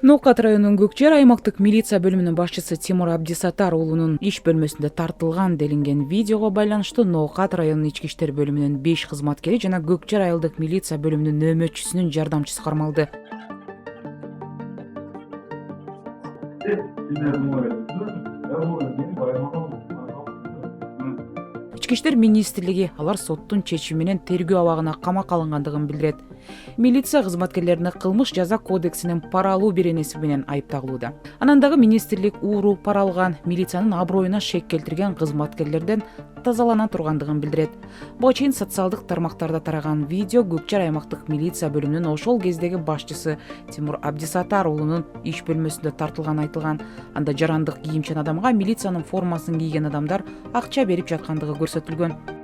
Ноокат районунун Көкчер аймактык милиция бөлүмүнүн башчысы Тимур Абдисатар уулунун иш бөлмөсүндө тартылган делинген видеого байланыштуу Ноокат районунун ички иштер бөлүмүнүн 5 кызматкери жана Көкчер айылдык милиция бөлүмүнүн нөөмөтчүсүнүн жардамчысы кармалды. Ички иштер министрлиги алар соттун чечими менен тергөө абагына камакка алынгандыгын билдирет. Милиция кызматкерлерине кылмыш жаза кодексинин пара алуу беренеси менен айыпталууда. Анан дагы министрлик ууру пара алган, милициянын аброюна шек келтирген кызматкерлерден тазалана тургандыгын билдирет. Буга чейин социалдык тармактарда тараган видео Көкчер аймактык милиция бөлүмүнүн ошол кездеги башчысы Тимур Абдисатар уулунун иш бөлмөсүндө тартылганы айтылган. Анда жарандык кийимчен адамга милициянын формасын кийген адамдар акча берип жаткандыгы көрсөтүлгөн.